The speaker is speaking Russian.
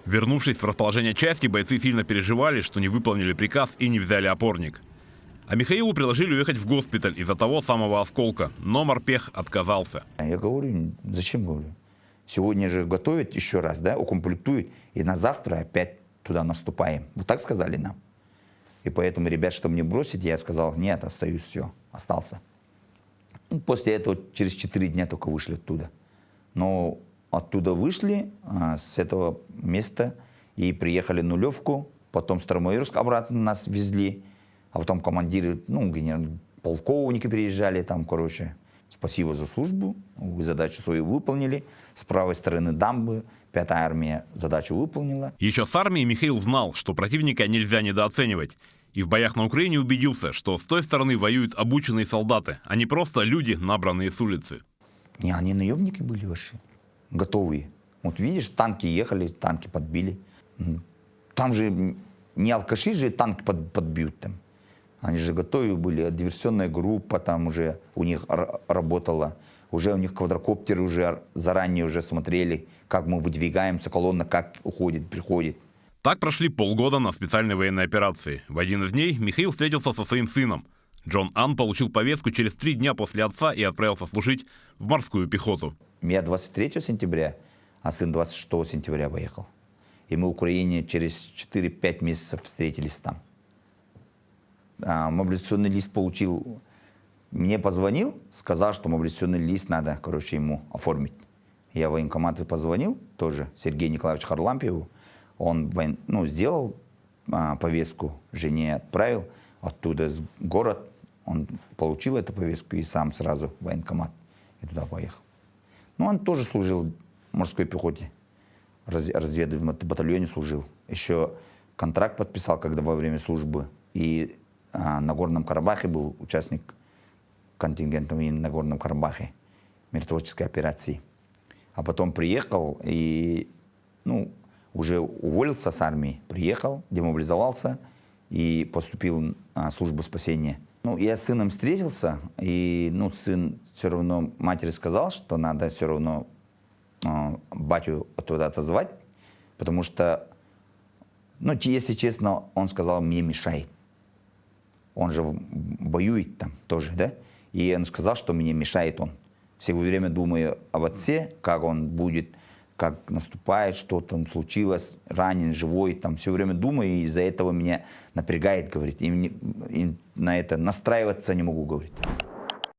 Вернувшись в расположение части, бойцы сильно переживали, что не выполнили приказ и не взяли опорник. А Михаилу предложили уехать в госпиталь из-за того самого осколка, но морпех отказался. Я говорю, зачем, говорю? Сегодня же готовят еще раз, да, укомплектуют, и на завтра опять туда наступаем. Вот так сказали нам. И поэтому, ребят, чтобы не бросить, я сказал, нет, остаюсь, все, остался. После этого через 4 дня только вышли оттуда. Но оттуда вышли, с этого места, и приехали Нулевку, потом Старомайорск обратно нас везли, а потом командиры, полковники приезжали там, короче. Спасибо за службу, вы задачу свою выполнили. С правой стороны дамбы 5-я армия задачу выполнила. Еще с армией Михаил знал, что противника нельзя недооценивать. И в боях на Украине убедился, что с той стороны воюют обученные солдаты, а не просто люди, набранные с улицы. Не, они наемники были вообще, готовые. Вот видишь, танки ехали, танки подбили. Там же не алкаши же танки подбьют там. Они же готовы были, диверсионная группа там уже у них работала. Уже у них квадрокоптеры уже заранее уже смотрели, как мы выдвигаемся, колонна как уходит, приходит. Так прошли полгода на специальной военной операции. В один из дней Михаил встретился со своим сыном. Джон Ан получил повестку через 3 дня после отца и отправился служить в морскую пехоту. Я 23 сентября, а сын 26 сентября поехал. И мы в Украине через 4-5 месяцев встретились там. Мобилизационный лист получил, мне позвонил, сказал, что мобилизационный лист надо, короче, ему оформить. Я в военкомат позвонил, тоже Сергею Николаевичу Харлампиеву. Он сделал повестку, жене отправил, оттуда с город, он получил эту повестку и сам сразу в военкомат и туда поехал. Он тоже служил в морской пехоте, разведывательном батальоне служил. Еще контракт подписал, когда во время службы, и на Горном Карабахе был участник контингента на Горном Карабахе, миротворческой операции. А потом приехал и, уже уволился с армии, приехал, демобилизовался и поступил на службу спасения. Я с сыном встретился, и, сын все равно матери сказал, что надо все равно батю оттуда отозвать, потому что, если честно, он сказал, мне мешает. Он же воюет там тоже, да? И он сказал, что мне мешает он. Все время думаю об отце, как он будет, как наступает, что там случилось, ранен, живой. Там все время думаю, и из-за этого меня напрягает, говорит. И на это настраиваться не могу, говорит.